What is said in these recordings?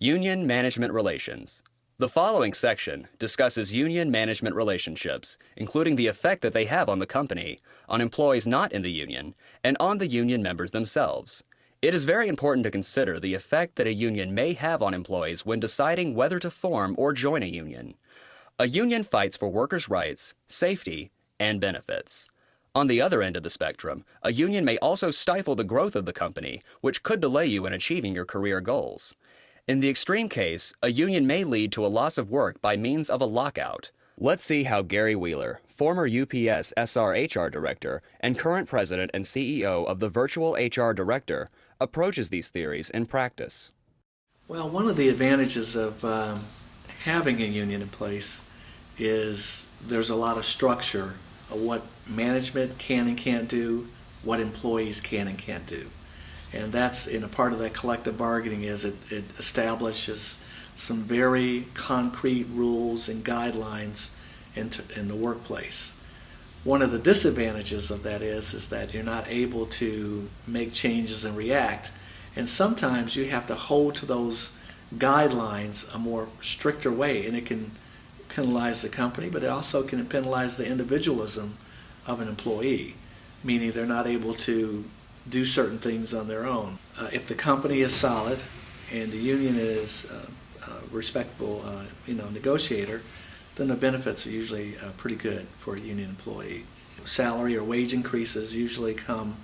Union Management Relations. The following section discusses union management relationships, including the effect that they have on the company, on employees not in the union, and on the union members themselves. It is very important to consider the effect that a union may have on employees when deciding whether to form or join a union. A union fights for workers' rights, safety, and benefits. On the other end of the spectrum, a union may also stifle the growth of the company, which could delay you in achieving your career goals. In the extreme case, a union may lead to a loss of work by means of a lockout. Let's see how Gary Wheeler, former UPS SR HR Director and current President and CEO of the Virtual HR Director, approaches these theories in practice. Well, one of the advantages of having a union in place is there's a lot of structure of what management can and can't do, what employees can and can't do. And that's in a part of that collective bargaining is it establishes some very concrete rules and guidelines in the workplace. One of the disadvantages of that is that you're not able to make changes and react, and sometimes you have to hold to those guidelines a more stricter way, and it can penalize the company, but it also can penalize the individualism of an employee, meaning they're not able to do certain things on their own. If the company is solid and the union is a respectable negotiator, then the benefits are usually pretty good for a union employee. Salary or wage increases usually come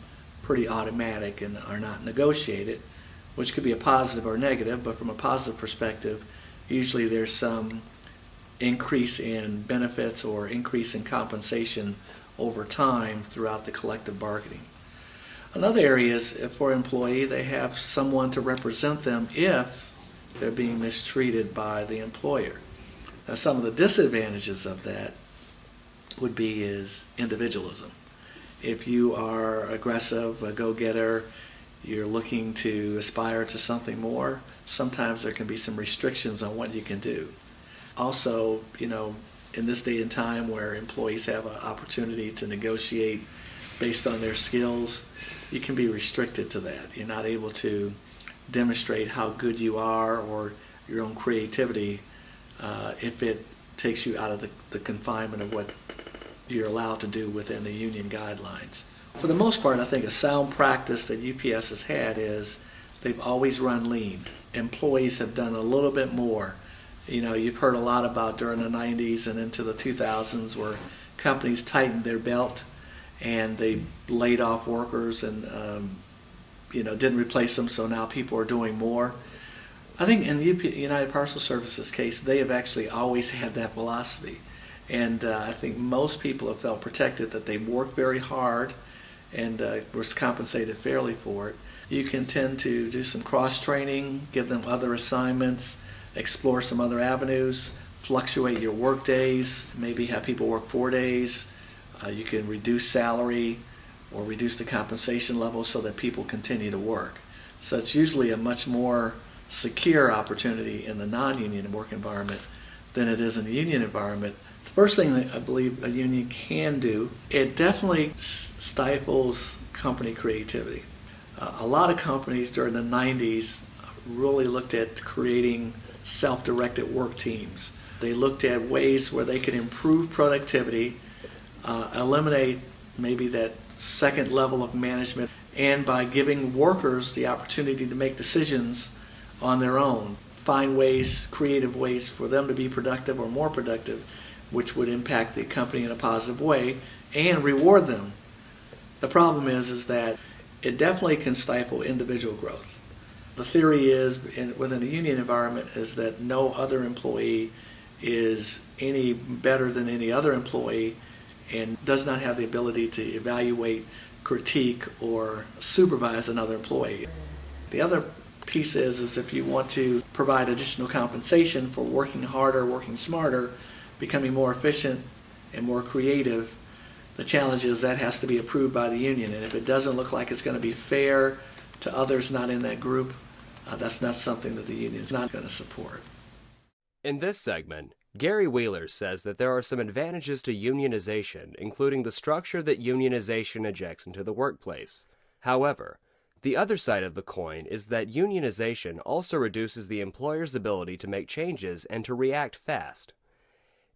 pretty automatic and are not negotiated, which could be a positive or negative, but from a positive perspective, usually there's some increase in benefits or increase in compensation over time throughout the collective bargaining. Another area is for an employee, they have someone to represent them if they're being mistreated by the employer. Now, some of the disadvantages of that would be is individualism. If you are aggressive, a go-getter, you're looking to aspire to something more, sometimes there can be some restrictions on what you can do. Also, in this day and time where employees have an opportunity to negotiate based on their skills, you can be restricted to that. You're not able to demonstrate how good you are or your own creativity if it takes you out of the confinement of what you're allowed to do within the union guidelines. For the most part, I think a sound practice that UPS has had is they've always run lean. Employees have done a little bit more. You've heard a lot about during the 90s and into the 2000s where companies tightened their belt and they laid off workers and didn't replace them, so now people are doing more. I think in United Parcel Services case, they have actually always had that philosophy, and I think most people have felt protected that they've worked very hard and were compensated fairly for it. You can tend to do some cross-training, give them other assignments, explore some other avenues, fluctuate your work days, maybe have people work 4 days. You can reduce salary or reduce the compensation level so that people continue to work. So it's usually a much more secure opportunity in the non-union work environment than it is in the union environment. The first thing that I believe a union can do, it definitely stifles company creativity. A lot of companies during the 90s really looked at creating self-directed work teams. They looked at ways where they could improve productivity, eliminate maybe that second level of management, and by giving workers the opportunity to make decisions on their own, find ways, creative ways for them to be productive or more productive, which would impact the company in a positive way and reward them. The problem is that it definitely can stifle individual growth. The theory is within a union environment is that no other employee is any better than any other employee and does not have the ability to evaluate, critique, or supervise another employee. The other piece is if you want to provide additional compensation for working harder, working smarter, becoming more efficient and more creative, the challenge is that has to be approved by the union. And if it doesn't look like it's going to be fair to others not in that group, that's not something that the union is not going to support. In this segment, Gary Wheeler says that there are some advantages to unionization, including the structure that unionization injects into the workplace. However, The other side of the coin is that unionization also reduces the employer's ability to make changes and to react fast.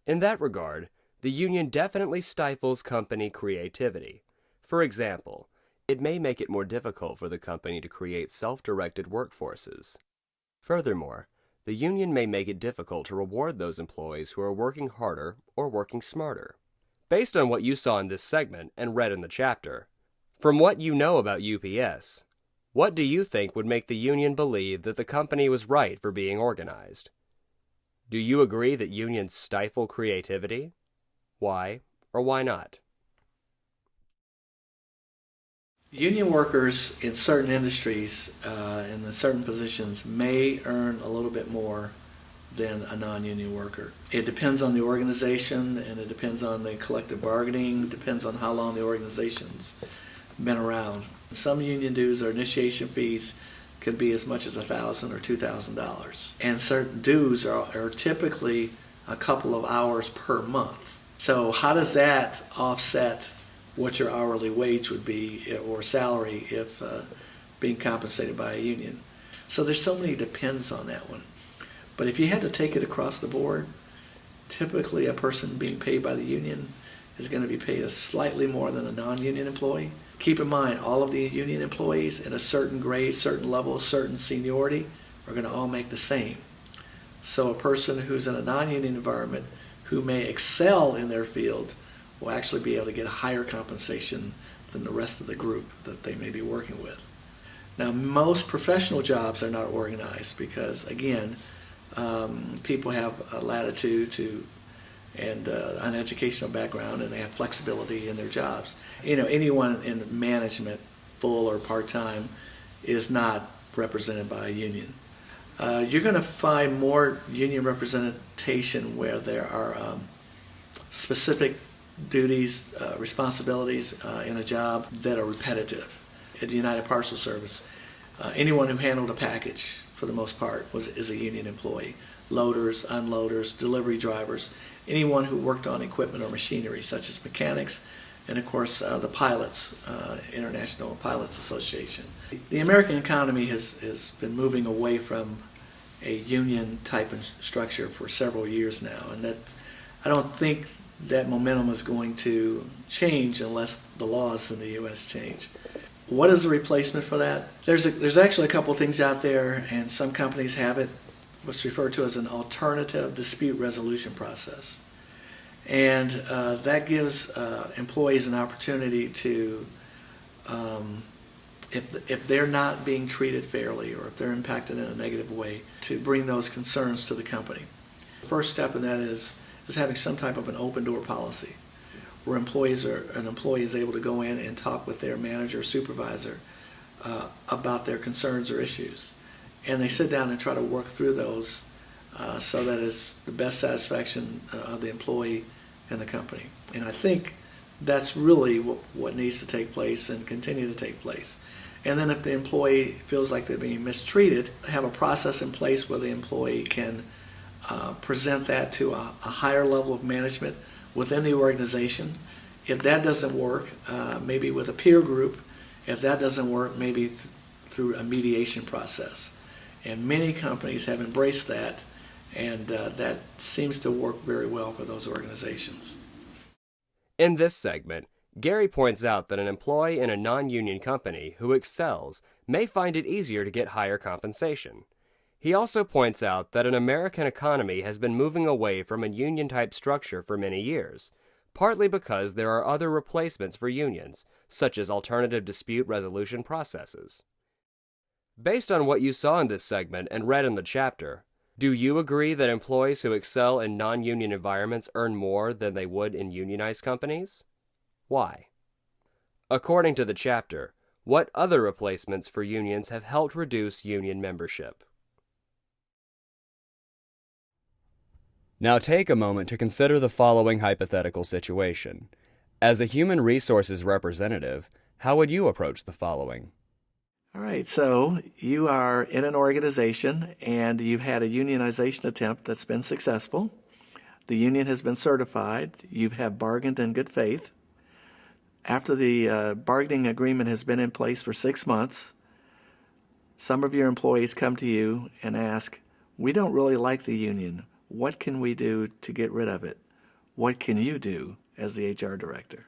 In that regard, the union definitely stifles company creativity. For example, it may make it more difficult for the company to create self-directed workforces. Furthermore, the union may make it difficult to reward those employees who are working harder or working smarter. Based on what you saw in this segment and read in the chapter, from what you know about UPS, what do you think would make the union believe that the company was right for being organized? Do you agree that unions stifle creativity? Why or why not? Union workers in certain industries and in certain positions may earn a little bit more than a non-union worker. It depends on the organization, and it depends on the collective bargaining, depends on how long the organization's been around. Some union dues or initiation fees could be as much as $1,000 or $2,000. And certain dues are typically a couple of hours per month. So how does that offset what your hourly wage would be or salary if being compensated by a union? So there's so many depends on that one. But if you had to take it across the board, typically a person being paid by the union is going to be paid slightly more than a non-union employee. Keep in mind, all of the union employees in a certain grade, certain level, certain seniority are going to all make the same. So a person who's in a non-union environment who may excel in their field will actually be able to get a higher compensation than the rest of the group that they may be working with. Now, most professional jobs are not organized because, again, people have a latitude and an educational background, and they have flexibility in their jobs. You know, anyone in management, full or part-time, is not represented by a union. You're going to find more union representation where there are specific duties, responsibilities in a job that are repetitive. At the United Parcel Service, anyone who handled a package, for the most part, is a union employee. Loaders, unloaders, delivery drivers, anyone who worked on equipment or machinery, such as mechanics, and of course the pilots, International Pilots Association. The American economy has been moving away from a union type of structure for several years now, and that I don't think that momentum is going to change unless the laws in the U.S. change. What is the replacement for that? There's actually a couple of things out there, and some companies have it, what's referred to as an alternative dispute resolution process. And that gives employees an opportunity to, if they're not being treated fairly or if they're impacted in a negative way, to bring those concerns to the company. The first step in that is having some type of an open door policy where an employee is able to go in and talk with their manager or supervisor about their concerns or issues. And they sit down and try to work through those so that it's the best satisfaction of the employee and the company. And I think that's really what needs to take place and continue to take place. And then if the employee feels like they're being mistreated, have a process in place where the employee can present that to a higher level of management within the organization. If that doesn't work, maybe with a peer group. If that doesn't work, maybe through a mediation process. And many companies have embraced that, and that seems to work very well for those organizations. In this segment, Gary points out that an employee in a non-union company who excels may find it easier to get higher compensation. He also points out that an American economy has been moving away from a union-type structure for many years, partly because there are other replacements for unions, such as alternative dispute resolution processes. Based on what you saw in this segment and read in the chapter, do you agree that employees who excel in non-union environments earn more than they would in unionized companies? Why? According to the chapter, what other replacements for unions have helped reduce union membership? Now take a moment to consider the following hypothetical situation. As a human resources representative, how would you approach the following? All right, so you are in an organization and you've had a unionization attempt that's been successful. The union has been certified. You have bargained in good faith. After the bargaining agreement has been in place for 6 months, Some of your employees come to you and ask, "We don't really like the union. What can we do to get rid of it?" What can you do as the HR director?